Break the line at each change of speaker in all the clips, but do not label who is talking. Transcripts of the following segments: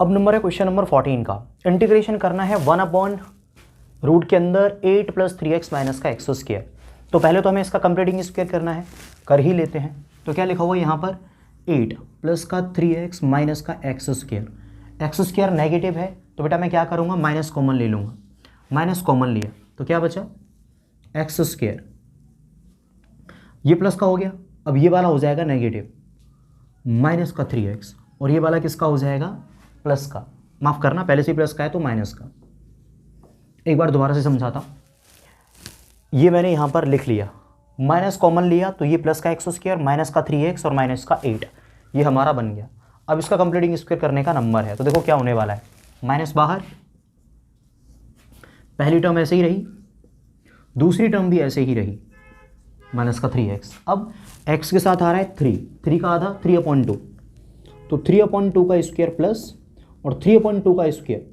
अब नंबर है question number 14 का। इंटीग्रेशन करना है 1/रूट के अंदर 8 + 3x माइनस का एक्स स्क्वायर। तो पहले तो हमें इसका कंप्लीटिंग स्क्वायर करना है, कर ही लेते हैं। तो क्या लिखा हुआ है यहाँ पर 8 + का 3x माइनस का x square. X square negative है तो बेटा मैं क्या करूँगा, माइनस कॉमन ले लूँगा। माइनस कॉमन लिया तो क्या बचा एक्स स्क्वायर, ये प्लस का हो गया। अब ये वाला हो जाएगा नेगेटिव माइनस का 3x और ये वाला किसका हो जाएगा प्लस का। माफ़ करना पहले से प्लस का है तो माइनस का। एक बार दोबारा से समझाता हूँ। ये मैंने यहाँ पर लिख लिया, माइनस कॉमन लिया तो ये प्लस का एक्स स्क्वायर माइनस का 3x और माइनस का 8 ये हमारा बन गया। अब इसका कंप्लीटिंग स्क्वायर करने का नंबर है तो देखो क्या होने वाला है, माइनस बाहर, पहली टर्म ऐसे ही रही, दूसरी टर्म भी ऐसे ही रही, माइनस का 3x। अब x के साथ आ रहा है 3 का आधा 3/2, तो 3/2 का स्क्वायर प्लस और 3/2 का स्क्वायर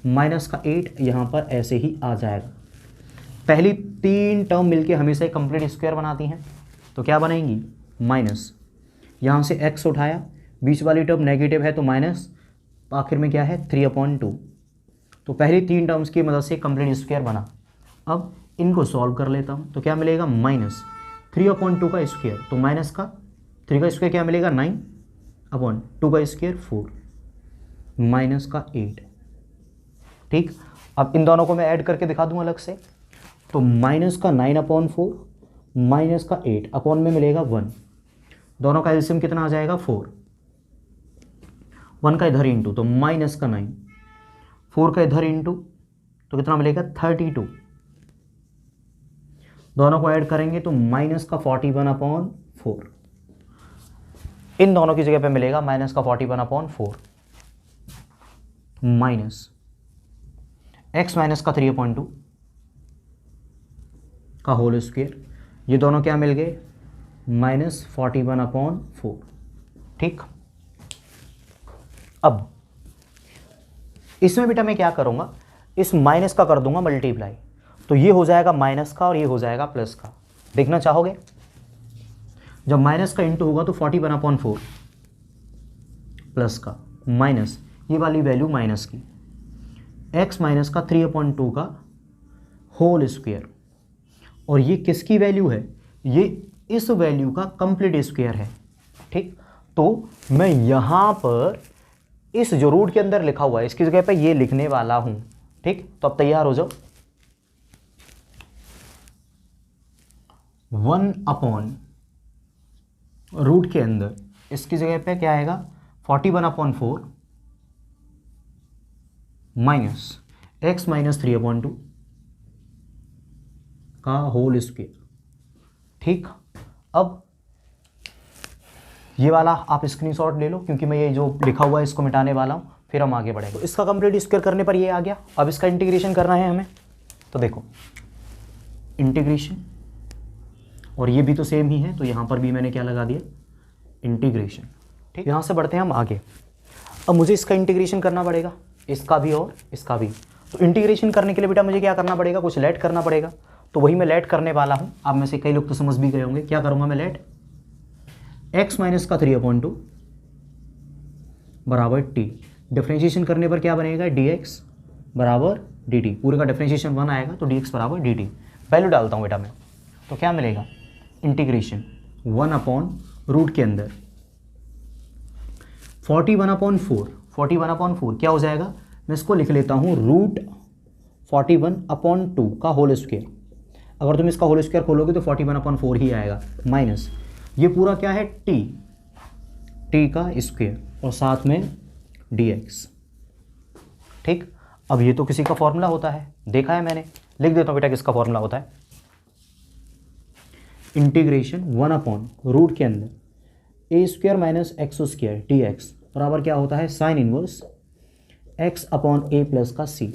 माइनस का 8 यहाँ पर ऐसे ही आ जाएगा। पहली 3 टर्म मिलके हमेशा कंप्लीट स्क्वायर बनाती हैं तो क्या बनेंगी माइनस, यहाँ से x उठाया, बीच वाली टर्म नेगेटिव है तो माइनस, आखिर में क्या है 3/2। तो पहली 3 टर्म्स की मदद से कंप्लीट स्क्वायर बना। अब इनको सॉल्व कर लेता हूँ तो क्या मिलेगा माइनस 3/2 का स्क्वायर, तो माइनस का 3 का स्क्वायर क्या मिलेगा 9/2 का स्क्वायर 4 माइनस का 8। ठीक, अब इन दोनों को मैं ऐड करके दिखा दूँ अलग से। तो माइनस का 9/4 माइनस का 8 अपॉन में मिलेगा 1, दोनों का एलसीएम कितना आ जाएगा 4, 1 का इधर इंटू तो माइनस का 9, 4 का इधर इंटू तो कितना मिलेगा 32, दोनों को ऐड करेंगे तो माइनस का 41/4, इन दोनों की जगह पे मिलेगा माइनस का 41/4 माइनस x माइनस का 3/2 का होल स्क्वायर, ये दोनों क्या मिल गए माइनस 41/4। ठीक, अब इसमें बेटा मैं क्या करूंगा, इस माइनस का कर दूंगा मल्टीप्लाई, तो ये हो जाएगा माइनस का और ये हो जाएगा प्लस का। देखना चाहोगे, जब माइनस का इंटू होगा तो 41/4 प्लस का माइनस ये वाली वैल्यू माइनस की, x माइनस का 3/2 का होल स्क्वायर, और ये किसकी वैल्यू है, ये इस वैल्यू का कंप्लीट स्क्वायर है। ठीक, तो मैं यहाँ पर इस जो रूट के अंदर लिखा हुआ है इसकी जगह पे ये लिखने वाला हूँ। ठीक, तो अब तैयार हो जाओ। 1/रूट के अंदर इसकी जगह पे क्या आएगा 41/4 माइनस x माइनस 3/2 का होल स्क्वायर। ठीक, अब ये वाला आप स्क्रीनशॉट ले लो क्योंकि मैं ये जो लिखा हुआ है इसको मिटाने वाला हूँ, फिर हम आगे बढ़ेंगे। तो इसका कंप्लीट स्क्वायर करने पर ये आ गया। अब इसका इंटीग्रेशन करना है हमें, तो देखो इंटीग्रेशन, और ये भी तो सेम ही है तो यहाँ पर भी मैंने क्या लगा दिया इंटीग्रेशन। ठीक, यहाँ से बढ़ते हैं हम आगे। अब मुझे इसका इंटीग्रेशन करना पड़ेगा, इसका भी और इसका भी। तो इंटीग्रेशन करने के लिए बेटा मुझे क्या करना पड़ेगा, कुछ लेट करना पड़ेगा, तो वही मैं लेट करने वाला हूँ। आप में से कई लोग तो समझ भी गए होंगे। क्या करूँगा मैं लेट, x माइनस का 3/2 बराबर t, डिफ्रेंशिएशन करने पर क्या बनेगा dx बराबर dt, पूरे का डिफ्रेंशिएशन 1 आएगा तो dx बराबर dt। वैल्यू डालता हूँ बेटा मैं, तो क्या मिलेगा इंटीग्रेशन 1/रूट के अंदर 41/4 क्या हो जाएगा, मैं इसको लिख लेता हूँ रूट 41/2 का होल स्क्वायर। अगर तुम इसका होल स्क्वायर खोलोगे तो 41/4 ही आएगा, माइनस ये पूरा क्या है t का स्क्वायर और साथ में dx। ठीक, अब ये तो किसी का फॉर्मूला होता है, देखा है मैंने, लिख देता हूँ बेटा किसका फॉर्मूला होता है। इंटीग्रेशन 1/रूट के अंदर a square minus x square dx बराबर क्या होता है साइन इनवर्स x/a प्लस का c।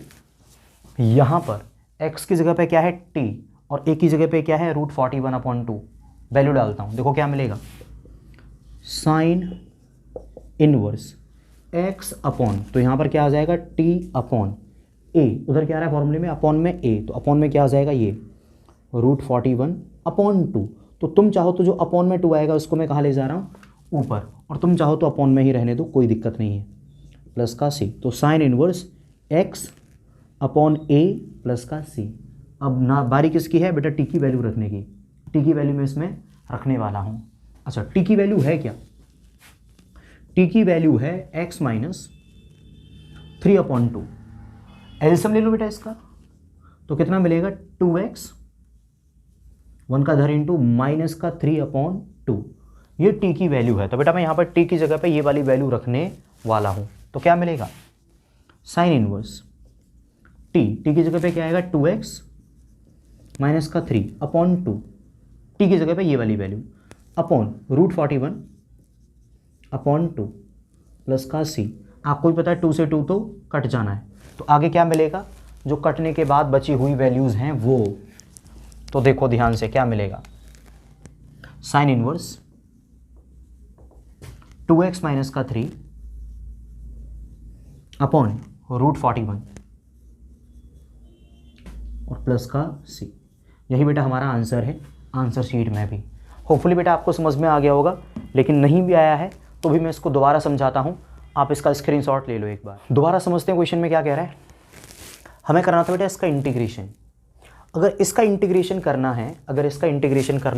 यहाँ पर x की जगह पे क्या है t और a की जगह पे क्या है रूट 41/2। वैल्यू डालता हूँ, देखो क्या मिलेगा साइन इनवर्स x अपॉन, तो यहाँ पर क्या आ जाएगा t अपॉन a, उधर क्या आ रहा है फॉर्मूले में अपॉन में a, तो अपॉन में क्या आ जाएगा ये रूट 41/2। तो तुम चाहो तो जो अपॉन में 2 आएगा उसको मैं कहाँ ले जा रहा हूँ ऊपर, और तुम चाहो तो अपॉन में ही रहने दो, कोई दिक्कत नहीं है, प्लस का सी। तो sine inverse x upon a plus का c। अब ना बारी किसकी है बेटा, टी की वैल्यू रखने की। टी की वैल्यू मैं इसमें रखने वाला हूँ। अच्छा, टी की वैल्यू है क्या, टी की वैल्यू है x माइनस 3/2। एलसीएम ले लो बेटा इसका, तो कितना मिलेगा 2x 1 का धर इंटू माइनस का 3/2। ये टी की वैल्यू है। तो बेटा मैं यहाँ पर टी की जगह पे ये वाली वैल्यू रखने वाला हूँ। तो क्या मिलेगा, साइन इनवर्स टी की जगह पे क्या आएगा 2x माइनस का 3/2। टी की जगह पे ये वाली वैल्यू अपॉन √41/2 प्लस का c। आपको भी पता है 2 से 2 तो कट जाना है, तो आगे क्या मिलेगा, जो कटने के बाद बची हुई वैल्यूज़ हैं वो। तो देखो ध्यान से क्या मिलेगा, साइन इनवर्स 2x माइनस का 3 अपॉन √41 और प्लस का c। यही बेटा हमारा आंसर है, आंसर शीट में भी। होपफुली बेटा आपको समझ में आ गया होगा, लेकिन नहीं भी आया है तो भी मैं इसको दोबारा समझाता हूँ, आप इसका स्क्रीनशॉट ले लो एक बार। दोबारा समझते हैं क्वेश्चन में क्या कह रहा है। हमें करना था बेटा इसका इंटीग्रेशन। अगर इसका इंटीग्रेशन करना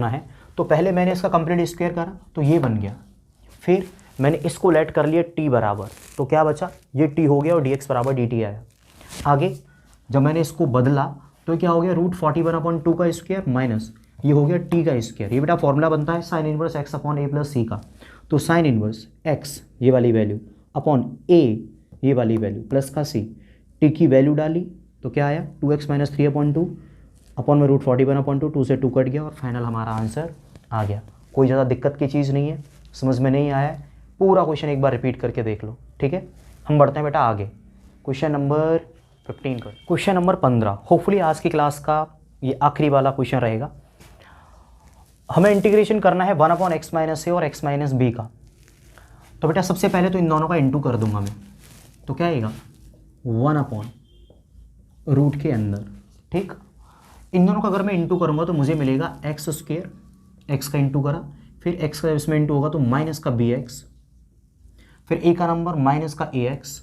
है तो पहले मैंने इसका कंप्लीट स्क्वायर करा तो ये बन गया, फिर मैंने इसको लेट कर लिया t बराबर, तो क्या बचा, ये t हो गया और dx बराबर dt आया। आगे जब मैंने इसको बदला तो क्या हो गया, √41/2 का स्क्वायर माइनस ये हो गया t का स्क्वायर। ये बेटा फॉर्मूला बनता है sine inverse x upon a plus c का। तो साइन इनवर्स x ये वाली वैल्यू अपॉन a ये वाली वैल्यू प्लस का c। t की वैल्यू डाली तो क्या आया 2x माइनस 3/2 अपॉन में √41/2, 2 से 2 कट गया और फाइनल हमारा आंसर आ गया। कोई ज़्यादा दिक्कत की चीज़ नहीं है, समझ में नहीं आया है पूरा क्वेश्चन एक बार रिपीट करके देख लो, ठीक है। हम बढ़ते हैं बेटा आगे, क्वेश्चन नंबर 15 पर। क्वेश्चन नंबर 15 होपफुली आज की क्लास का ये आखिरी वाला क्वेश्चन रहेगा। हमें इंटीग्रेशन करना है 1/x माइनस ए और x माइनस बी का। तो बेटा सबसे पहले तो इन दोनों का इंटू कर दूंगा मैं, तो क्या आएगा 1/रूट के अंदर, ठीक। इन दोनों का अगर मैं इंटू करूंगा तो मुझे मिलेगा x², x का इंटू करा, फिर x का इसमें इंटू होगा तो माइनस का bx, फिर a का नंबर माइनस का ax,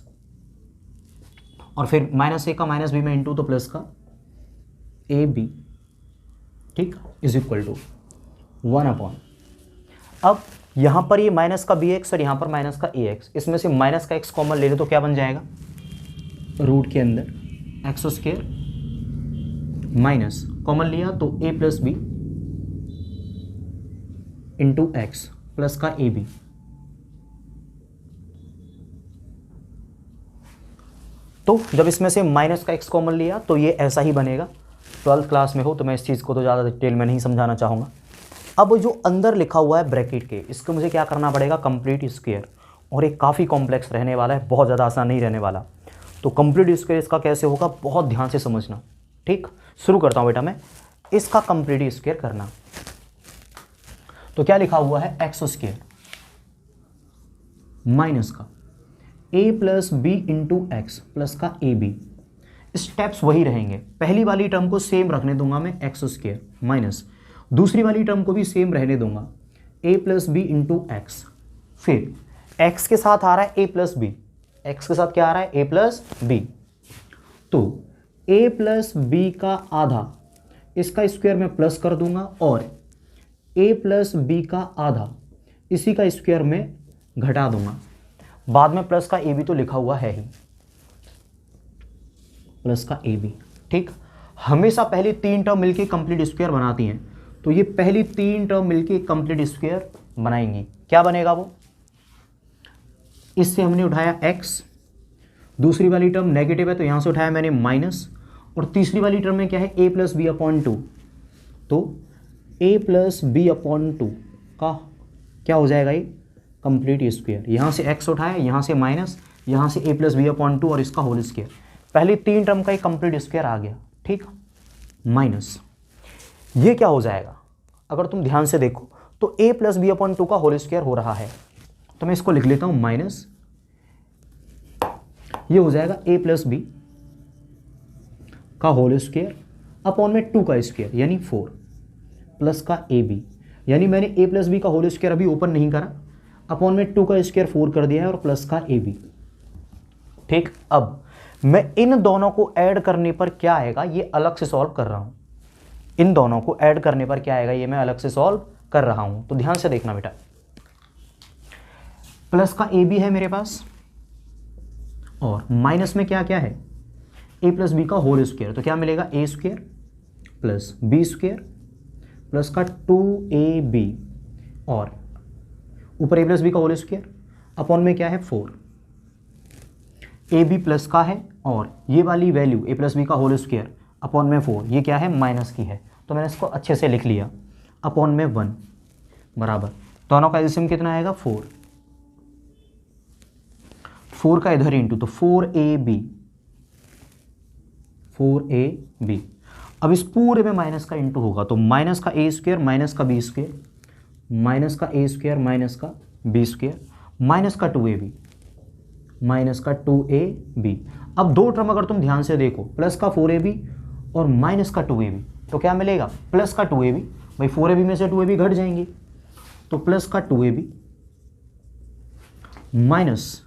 और फिर माइनस a का माइनस b में इंटू तो प्लस का ab, ठीक, इज इक्वल टू 1/। अब यहाँ पर ये माइनस का bx और यहाँ पर माइनस का ax, इसमें से माइनस का x कॉमन ले लो तो क्या बन जाएगा, रूट के अंदर x² माइनस कॉमन लिया तो a plus b into x plus का ए बी। तो जब इसमें से माइनस का x कॉमन लिया तो ये ऐसा ही बनेगा। 12th क्लास में हो तो मैं इस चीज़ को तो ज़्यादा डिटेल में नहीं समझाना चाहूँगा। अब जो अंदर लिखा हुआ है ब्रैकेट के, इसको मुझे क्या करना पड़ेगा, कंप्लीट स्क्वायर, और एक काफ़ी कॉम्प्लेक्स रहने वाला है, बहुत ज़्यादा आसान नहीं रहने वाला। तो कंप्लीट स्क्वायर इसका कैसे होगा बहुत ध्यान से समझना, ठीक। शुरू करता हूँ बेटा मैं इसका कंप्लीट स्क्वायर करना। तो क्या लिखा हुआ है x² माइनस का a plus b into x plus का ए बी। स्टेप्स वही रहेंगे, पहली वाली टर्म को सेम रखने दूंगा मैं x² माइनस दूसरी वाली टर्म को भी सेम रहने दूंगा a plus b into x. फिर x के साथ आ रहा है a प्लस बी, x के साथ क्या आ रहा है a प्लस बी, तो a प्लस बी का आधा इसका स्क्वायर में प्लस कर दूंगा और a प्लस बी का आधा इसी का स्क्वायर में घटा दूंगा। बाद में प्लस का ए बी तो लिखा हुआ है ही, प्लस का ए बी, ठीक। हमेशा पहली तीन टर्म मिलके कंप्लीट स्क्वायर बनाती हैं, तो ये पहली तीन टर्म मिलके कंप्लीट स्क्वायर बनाएंगी। क्या बनेगा वो, इससे हमने उठाया x, दूसरी वाली टर्म नेगेटिव है तो यहां से उठाया मैंने माइनस, और तीसरी वाली टर्म में क्या है a प्लस बी अपॉन 2, तो a प्लस बी अपॉन 2 का क्या हो जाएगा ये कंप्लीट स्क्वायर। यहाँ से x उठाया, यहाँ से माइनस, यहाँ से a प्लस बी अपॉन 2 और इसका होल स्क्वायर। पहली तीन टर्म का एक कंप्लीट स्क्वायर आ गया, ठीक। माइनस ये क्या हो जाएगा, अगर तुम ध्यान से देखो तो a प्लस बी अपॉन 2 का होल स्क्वायर हो रहा है, तो मैं इसको लिख लेता हूँ माइनस, ये हो जाएगा a प्लस बी का होल स्क्वायर अपॉन में 2 का स्क्वायर यानी 4 प्लस का ए बी, यानी मैंने a प्लस बी का होल स्क्वायर अभी ओपन नहीं करा, अपॉन में 2 का स्क्वायर 4 कर दिया है और प्लस का ए बी। ठीक, अब मैं इन दोनों को ऐड करने पर क्या आएगा ये अलग से सॉल्व कर रहा हूं। इन दोनों को ऐड करने पर क्या आएगा ये मैं अलग से सॉल्व कर रहा हूं, तो ध्यान से देखना बेटा। प्लस का ए बी है मेरे पास और माइनस में क्या क्या है ए प्लस बी का होल स्क्वायर, तो क्या मिलेगा A square plus B square plus का 2ab और ऊपर ए प्लस बी का होल स्क्वायर अपॉन में क्या है 4। ए बी प्लस का है और ये वाली वैल्यू ए प्लस बी का होल स्क्वायर अपॉन में 4 ये क्या है माइनस की है, तो मैंने इसको अच्छे से लिख लिया। अपॉन में 1 बराबर दोनों का एलसीएम कितना आएगा 4 का इधर इंटू, तो 4ab। अब इस पूरे में माइनस का इंटू होगा तो माइनस का ए स्क्वायर माइनस का बी स्क्वायर माइनस का ए स्क्वायर माइनस का बी स्क्वायर माइनस का 2ab माइनस का 2ab। अब दो टर्म अगर तुम ध्यान से देखो प्लस का 4ab और माइनस का 2ab, तो क्या मिलेगा प्लस का 2ab, भाई 4ab में से 2ab घट जाएंगे तो प्लस का 2ab माइनस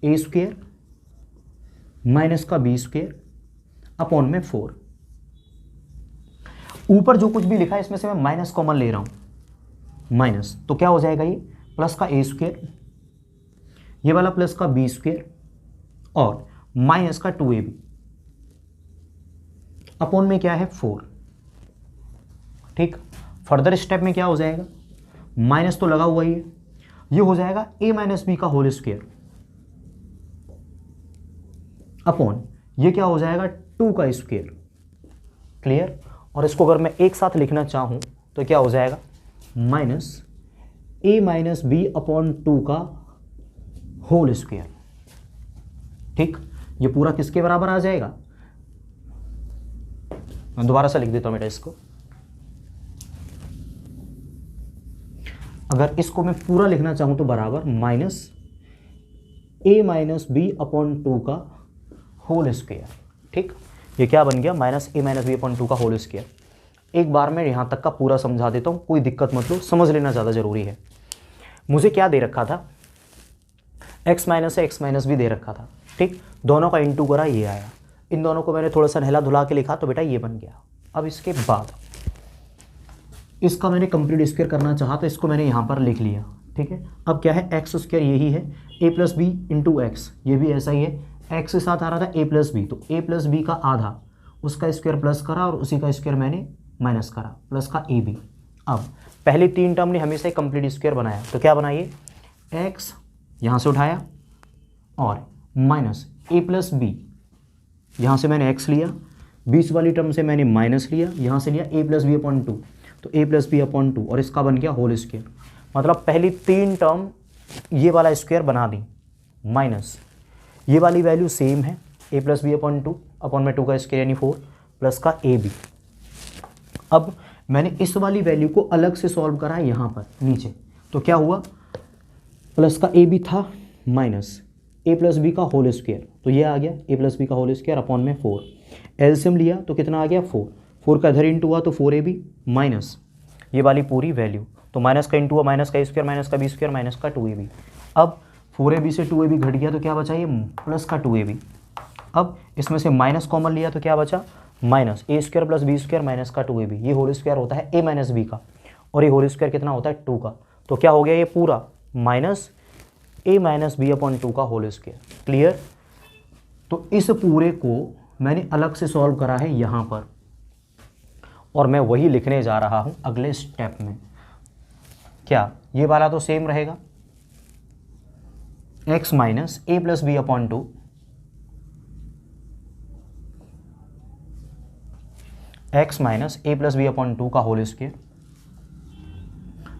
ए स्क्वायर माइनस का बी स्क्वायर अपॉन में 4। ऊपर जो कुछ भी लिखा है इसमें से मैं माइनस कॉमन ले रहा हूं, माइनस तो क्या हो जाएगा ये प्लस का ए स्क्वायर, ये वाला प्लस का बी स्क्वायर और माइनस का 2ab अपॉन में क्या है 4। ठीक, फर्दर स्टेप में क्या हो जाएगा माइनस तो लगा हुआ ही है, ये हो जाएगा a माइनस बी का होल स्क्वायर अपॉन ये क्या हो जाएगा 2 का स्क्वायर। क्लियर, और इसको अगर मैं एक साथ लिखना चाहूं तो क्या हो जाएगा minus a minus B upon 2 का होल स्क्वायर। ठीक, ये पूरा किसके बराबर आ जाएगा, मैं दोबारा से लिख देता हूं बेटा इसको। अगर इसको मैं पूरा लिखना चाहूं तो बराबर minus a minus B upon 2 का होल स्क्वायर। ठीक, ये क्या बन गया minus a minus B upon 2 का होल स्क्वायर। एक बार मैं यहां तक का पूरा समझा देता हूं, कोई दिक्कत मत लो, समझ लेना ज़्यादा ज़रूरी है। मुझे क्या दे रखा था x माइनस है, x माइनस भी दे रखा था। ठीक, दोनों का इंटू करा ये आया, इन दोनों को मैंने थोड़ा सा नहला धुला के लिखा तो बेटा ये बन गया। अब इसके बाद इसका मैंने कंप्लीट स्क्वायर करना चाहा तो इसको मैंने यहाँ पर लिख लिया। ठीक है, अब क्या है एक्स स्क्वायर यही है a plus b into x, ये भी ऐसा ही है, एक्स के साथ आ रहा था a प्लस बी, तो a प्लस बी का आधा उसका स्क्वायर प्लस करा और उसी का स्क्वायर मैंने माइनस करा प्लस का ए बी। अब पहले 3 टर्म ने हमेशा ही कंप्लीट स्क्वायर बनाया, तो क्या बनाइए एक्स यहाँ से उठाया और माइनस ए प्लस बी, यहाँ से मैंने x लिया, बीच वाली टर्म से मैंने माइनस लिया, यहाँ से लिया a प्लस बी अपॉन 2, तो a प्लस बी अपॉन 2 और इसका बन गया होल स्क्वायर। मतलब पहली 3 टर्म ये वाला स्क्वायर बना दी, माइनस ये वाली वैल्यू सेम है a plus B upon 2 upon में 2 का स्क्वायर यानी 4 प्लस का ए बी। अब मैंने इस वाली वैल्यू को अलग से सॉल्व करा यहाँ पर नीचे, तो क्या हुआ प्लस का ए बी था माइनस a प्लस बी का होल स्क्वायर, तो ये आ गया a प्लस बी का होल स्क्वायर अपॉन में 4। एलसीएम लिया तो कितना आ गया 4 का इधर इंटू हुआ तो 4ab माइनस ये वाली पूरी वैल्यू, तो माइनस का इंटू हुआ माइनस का a स्क्वायर माइनस का b स्क्वायर माइनस का 2ab। अब 4ab से 2ab घट गया तो क्या बचा ये प्लस का 2ab। अब इसमें से माइनस कॉमन लिया तो क्या बचा minus a square plus b square minus का 2ab। ये होल स्क्वायर होता है a माइनस बी का और ये होल स्क्वायर कितना होता है 2 का, तो क्या हो गया ये पूरा minus a minus B upon 2 का होल स्क्वायर। क्लियर, तो इस पूरे को मैंने अलग से सॉल्व करा है यहाँ पर और मैं वही लिखने जा रहा हूँ अगले स्टेप में। क्या ये वाला तो सेम रहेगा x minus A plus B upon 2 x minus A plus B upon 2 का होल स्क्वायर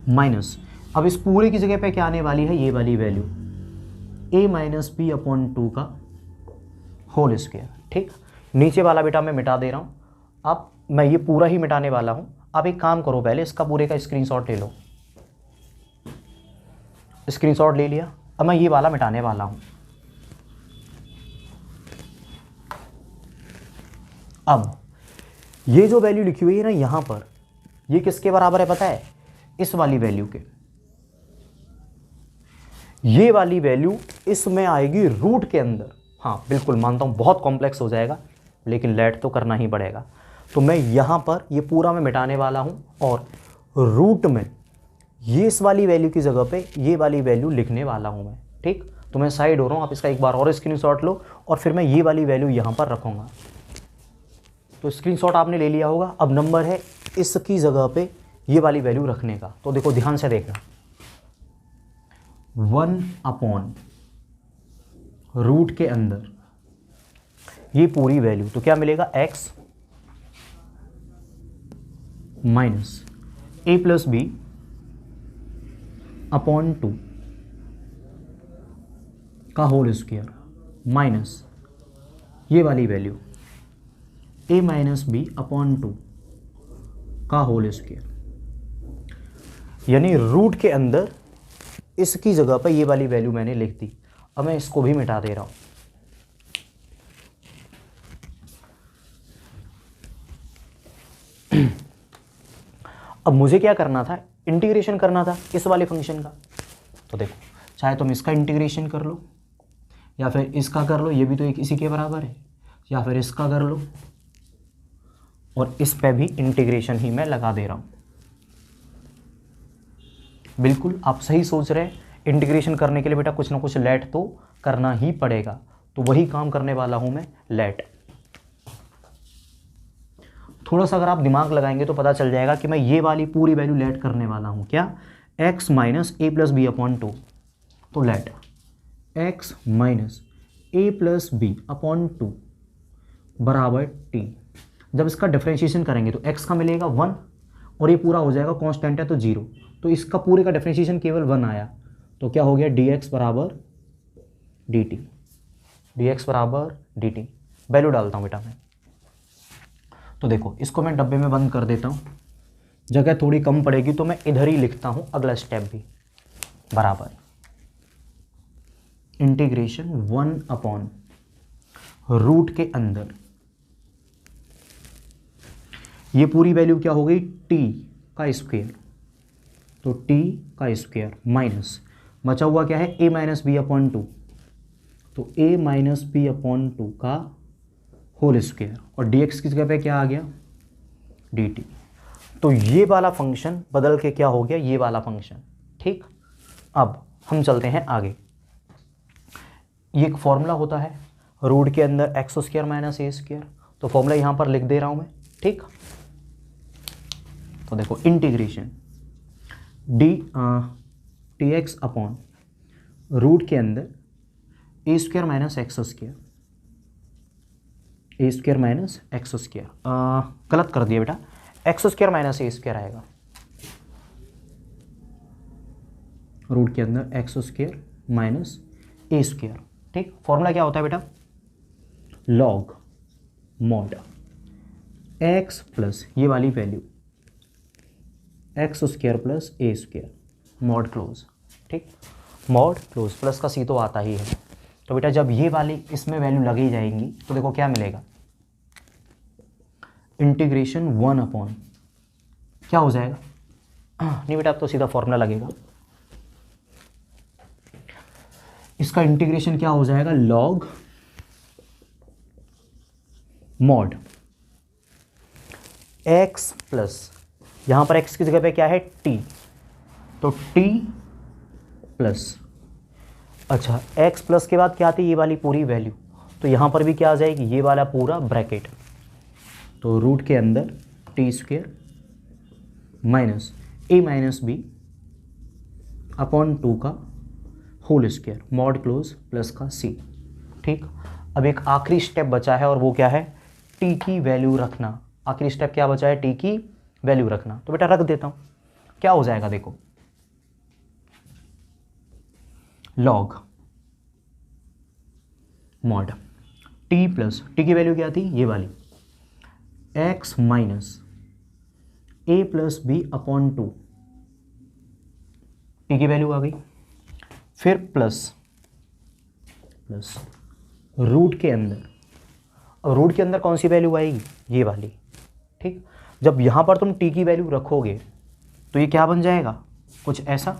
माइनस, अब इस पूरे की जगह पे क्या आने वाली है ये वाली value a minus B upon 2 का होल स्क्वायर। ठीक, नीचे वाला बेटा मैं मिटा दे रहा हूँ, अब मैं ये पूरा ही मिटाने वाला हूँ। आप एक काम करो, पहले इसका पूरे का स्क्रीनशॉट ले लो। स्क्रीनशॉट ले लिया, अब मैं ये वाला मिटाने वाला हूँ। अब ये जो वैल्यू लिखी हुई है ना यहाँ पर, ये किसके बराबर है पता है, इस वाली वैल्यू के। ये वाली वैल्यू इसमें आएगी रूट के अंदर। हाँ बिल्कुल मानता हूँ बहुत कॉम्प्लेक्स हो जाएगा, लेकिन लेट तो करना ही पड़ेगा। तो मैं यहाँ पर ये पूरा मैं मिटाने वाला हूँ और रूट में ये इस वाली वैल्यू की जगह पे ये वाली वैल्यू लिखने वाला हूँ मैं। ठीक, तो मैं साइड हो रहा हूँ, आप इसका एक बार और स्क्रीनशॉट लो और फिर मैं ये वाली वैल्यू यहाँ पर रखूँगा। तो स्क्रीनशॉट आपने ले लिया होगा। अब नंबर है इसकी जगह पे ये वाली वैल्यू रखने का। तो देखो ध्यान से देखना, 1/रूट के अंदर ये पूरी वैल्यू, तो क्या मिलेगा x minus a plus B upon 2 का होल स्क्वायर माइनस ये वाली value a minus B upon 2 का होल स्क्वायर, यानी रूट के अंदर इसकी जगह पर ये वाली वैल्यू मैंने लिख दी। अब मैं इसको भी मिटा दे रहा हूं। अब मुझे क्या करना था, इंटीग्रेशन करना था इस वाले फंक्शन का। तो देखो चाहे तुम इसका इंटीग्रेशन कर लो या फिर इसका कर लो, ये भी तो एक इसी के बराबर है, या फिर इसका कर लो और इस पे भी इंटीग्रेशन ही मैं लगा दे रहा हूं। बिल्कुल आप सही सोच रहे हैं, इंटीग्रेशन करने के लिए बेटा कुछ ना कुछ लेट तो करना ही पड़ेगा, तो वही काम करने वाला हूं मैं, लेट। थोड़ा सा अगर आप दिमाग लगाएंगे तो पता चल जाएगा कि मैं ये वाली पूरी वैल्यू लेट करने वाला हूं। क्या, x minus A plus B upon 2, तो let x minus A plus B upon 2 बराबर t। जब इसका डिफरेंशिएशन करेंगे तो x का मिलेगा 1 और ये पूरा हो जाएगा, कांस्टेंट है तो 0, तो इसका पूरे का डिफरेंशिएशन केवल 1 आया, तो क्या हो गया dx बराबर dt, dx बराबर dt। वैल्यू डालता हूँ बेटा मैं। तो देखो इसको मैं डब्बे में बंद कर देता हूँ, जगह थोड़ी कम पड़ेगी तो मैं इधर ही लिखता हूँ अगला स्टेप भी, बराबर इंटीग्रेशन 1/रूट के अंदर ये पूरी वैल्यू क्या हो गई, t का स्क्वायर, तो t का स्क्वायर माइनस बचा हुआ क्या है, a माइनस बी अपॉन 2, तो a माइनस बी अपॉन 2 का होल स्क्वायर, और dx की जगह पे क्या आ गया, dt। तो ये वाला फंक्शन बदल के क्या हो गया, ये वाला फंक्शन। ठीक, अब हम चलते हैं आगे। ये एक फॉर्मूला होता है रूट के अंदर एक्स स्क्वायर माइनस ए स्क्वायर, तो फॉर्मूला यहाँ पर लिख दे रहा हूँ मैं। ठीक, तो देखो integration t x upon root के अंदर a square minus x square, a square minus x square, गलत कर दिया बेटा, एक्स स्क्वायर माइनस ए स्क्वायर आएगा, रूट के अंदर एक्स स्क्वायर माइनस ए स्क्वायर। ठीक, फॉर्मूला क्या होता है बेटा, लॉग मॉड एक्स प्लस ये वाली वैल्यू एक्स स्क्वायर प्लस ए स्क्वायर, मॉड क्लोज। ठीक, मॉड क्लोज प्लस का सी तो आता ही है। तो बेटा जब ये वाली इसमें वैल्यू लगी जाएंगी तो देखो क्या मिलेगा, इंटीग्रेशन 1 अपॉन क्या हो जाएगा, नहीं बेटा अब तो सीधा फॉर्मूला लगेगा, इसका इंटीग्रेशन क्या हो जाएगा, लॉग मॉड एक्स प्लस, यहां पर x की जगह पे क्या है, t, तो t प्लस, अच्छा x प्लस के बाद क्या आती है, ये वाली पूरी वैल्यू, तो यहां पर भी क्या आ जाएगी, ये वाला पूरा ब्रैकेट, तो रूट के अंदर T square minus A minus B upon 2 का whole square, mod close plus का सी। ठीक, अब एक आखिरी स्टेप बचा है और वो क्या है, टी की वैल्यू रखना। आखिरी स्टेप क्या बचा है, टी की वैल्यू रखना। तो बेटा रख देता हूं, क्या हो जाएगा देखो, log mod T plus, T की वैल्यू क्या थी, ये वाली, x minus A plus B upon 2, T की वैल्यू आ गई, फिर प्लस प्लस रूट के अंदर, अब रूट के अंदर कौन सी वैल्यू आएगी, ये वाली। ठीक, जब यहाँ पर तुम t की वैल्यू रखोगे तो ये क्या बन जाएगा, कुछ ऐसा,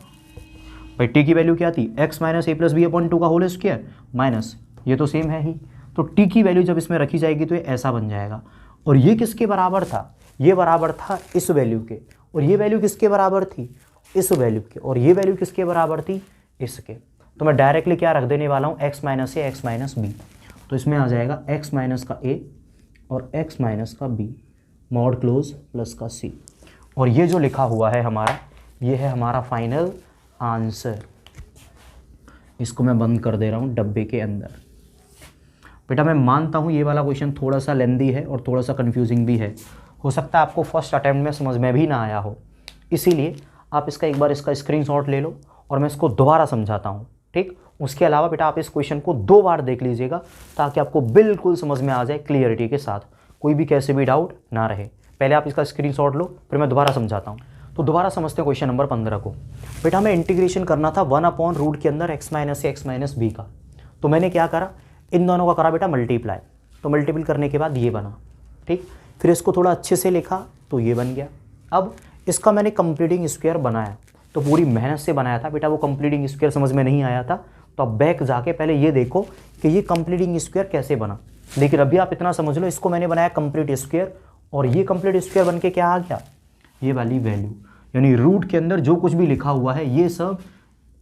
भाई टी की वैल्यू क्या थी, x minus A plus B upon 2 का होल स्क्वायर माइनस, ये तो सेम है ही, तो टी की वैल्यू जब इसमें रखी जाएगी तो ये ऐसा बन जाएगा। और ये किसके बराबर था, ये बराबर था इस वैल्यू के, और ये वैल्यू किसके बराबर थी, इस वैल्यू के, और ये वैल्यू किसके बराबर थी, इसके। तो मैं डायरेक्टली क्या रख देने वाला हूँ, x माइनस ए एक्स माइनस बी, तो इसमें आ जाएगा x माइनस का a और x माइनस का b मॉड क्लोज प्लस का c, और ये जो लिखा हुआ है हमारा, ये है हमारा फाइनल आंसर। इसको मैं बंद कर दे रहा हूँ डब्बे के अंदर। बेटा मैं मानता हूँ ये वाला क्वेश्चन थोड़ा सा लेंदी है और थोड़ा सा कंफ्यूजिंग भी है, हो सकता है आपको फर्स्ट अटैम्प्ट में समझ में भी ना आया हो, इसीलिए आप इसका एक बार इसका स्क्रीनशॉट ले लो और मैं इसको दोबारा समझाता हूँ, ठीक। उसके अलावा बेटा आप इस क्वेश्चन को 2 बार देख लीजिएगा ताकि आपको बिल्कुल समझ में आ जाए क्लियरिटी के साथ, कोई भी कैसे भी डाउट ना रहे। पहले आप इसका स्क्रीनशॉट लो, फिर मैं दोबारा समझाता हूँ। तो दोबारा समझते हैं क्वेश्चन नंबर 15 को। बेटा हमें इंटीग्रेशन करना था 1/रूट के अंदर x माइनस ए एक्स माइनस बी का, तो मैंने क्या करा, इन दोनों का करा बेटा मल्टीप्लाई, तो मल्टीपल करने के बाद ये बना, ठीक। फिर इसको थोड़ा अच्छे से लिखा तो ये बन गया। अब इसका मैंने कंप्लीटिंग स्क्वायर बनाया, तो पूरी मेहनत से बनाया था बेटा, वो कंप्लीटिंग स्क्वायर समझ में नहीं आया था, तो अब बैक जाके पहले ये देखो कि ये कंप्लीटिंग स्क्वायर कैसे बना। लेकिन अभी आप इतना समझ लो, इसको मैंने बनाया कंप्लीट स्क्वायर, और ये कंप्लीट स्क्वायर बन के क्या आ गया, ये वाली वैल्यू, यानी रूट के अंदर जो कुछ भी लिखा हुआ है ये सब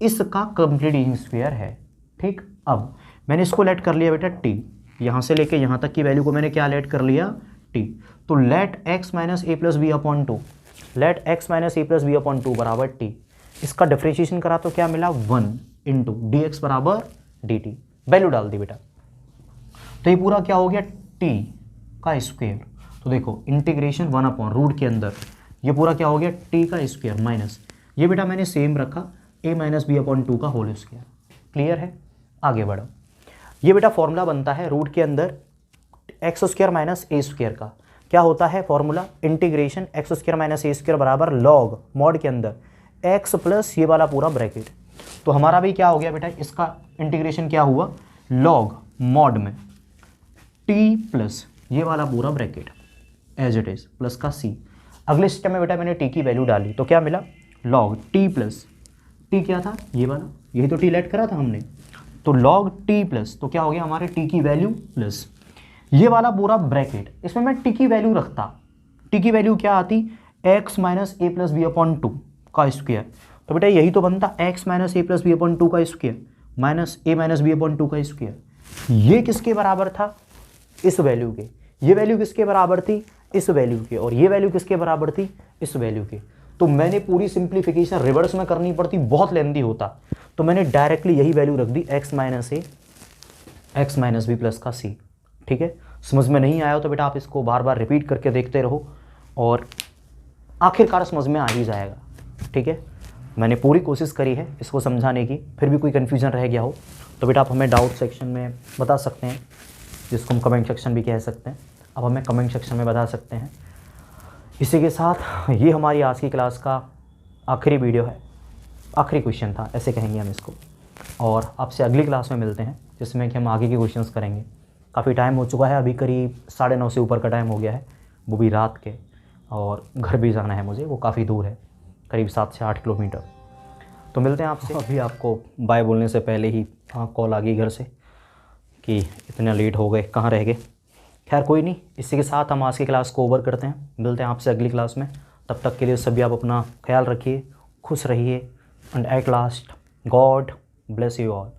इसका कंप्लीटिंग स्क्वायर है, ठीक। अब मैंने इसको लेट कर लिया बेटा t, यहाँ से लेके यहाँ तक की वैल्यू को मैंने क्या लेट कर लिया, t। तो let x minus A plus B upon 2, let x minus A plus B upon 2 बराबर t। इसका डिफरेंशिएशन करा तो क्या मिला, 1 इंटू डी एक्स बराबर डी टी, वैल्यू डाल दी बेटा, तो ये पूरा क्या हो गया, t का स्क्वायर। तो देखो इंटीग्रेशन 1/रूट के अंदर ये पूरा क्या हो गया, t का स्क्वायर माइनस, ये बेटा मैंने सेम रखा a माइनस बी अपॉन 2 का होल स्क्वायर। क्लियर है, आगे बढ़ो। ये बेटा फॉर्मूला बनता है रूट के अंदर एक्स स्क्वायर माइनस ए स्क्वायर का, क्या होता है formula, integration X square minus ए स्क्वायर बराबर लॉग मॉड के अंदर x प्लस ये वाला पूरा ब्रैकेट। तो हमारा भी क्या हो गया बेटा, इसका इंटीग्रेशन क्या हुआ, लॉग मॉड में t प्लस ये वाला पूरा bracket as it is plus का c। अगले स्टेप में बेटा मैंने t की वैल्यू डाली, तो क्या मिला, लॉग t प्लस t क्या था, ये वाला, यही तो t लेट करा था हमने, तो लॉग t प्लस, तो क्या हो गया हमारे t की वैल्यू प्लस ये वाला पूरा ब्रैकेट, इसमें मैं t की वैल्यू रखता, t की वैल्यू क्या आती, x minus A plus B upon 2 का स्क्वायर। तो बेटा यही तो बनता x minus A plus B upon 2 का square minus A minus B upon 2 का स्क्वायर। ये किसके बराबर था, इस वैल्यू के। ये वैल्यू किसके बराबर थी, इस वैल्यू के, और ये वैल्यू किसके बराबर थी, इस वैल्यू के। तो मैंने पूरी सिंप्लीफिकेशन रिवर्स में करनी पड़ती, बहुत लेंदी होता, तो मैंने डायरेक्टली यही वैल्यू रख दी, x माइनस ए एक्स माइनस बी प्लस का c। ठीक है, समझ में नहीं आया हो तो बेटा आप इसको बार बार रिपीट करके देखते रहो और आखिरकार समझ में आ ही जाएगा। ठीक है, मैंने पूरी कोशिश करी है इसको समझाने की, फिर भी कोई कन्फ्यूजन रह गया हो तो बेटा आप हमें डाउट सेक्शन में बता सकते हैं, जिसको हम कमेंट सेक्शन भी कह सकते हैं। अब हमें कमेंट सेक्शन में बता सकते हैं। इसी के साथ ये हमारी आज की क्लास का आखिरी वीडियो है, आखिरी क्वेश्चन था ऐसे कहेंगे हम इसको, और आपसे अगली क्लास में मिलते हैं जिसमें कि हम आगे के क्वेश्चंस करेंगे। काफ़ी टाइम हो चुका है, अभी करीब 9:30 से ऊपर का टाइम हो गया है, वो भी रात के, और घर भी जाना है मुझे, वो काफ़ी दूर है, करीब 7 से 8 किलोमीटर। तो मिलते हैं आपसे। अभी आपको बाय बोलने से पहले ही कॉल आ गई घर से कि इतना लेट हो गए, कहाँ रह गए। खैर कोई नहीं, इसी के साथ हम आज की क्लास को ओवर करते हैं। मिलते हैं आपसे अगली क्लास में, तब तक के लिए सभी आप अपना ख्याल रखिए, खुश रहिए, and at last God bless you all.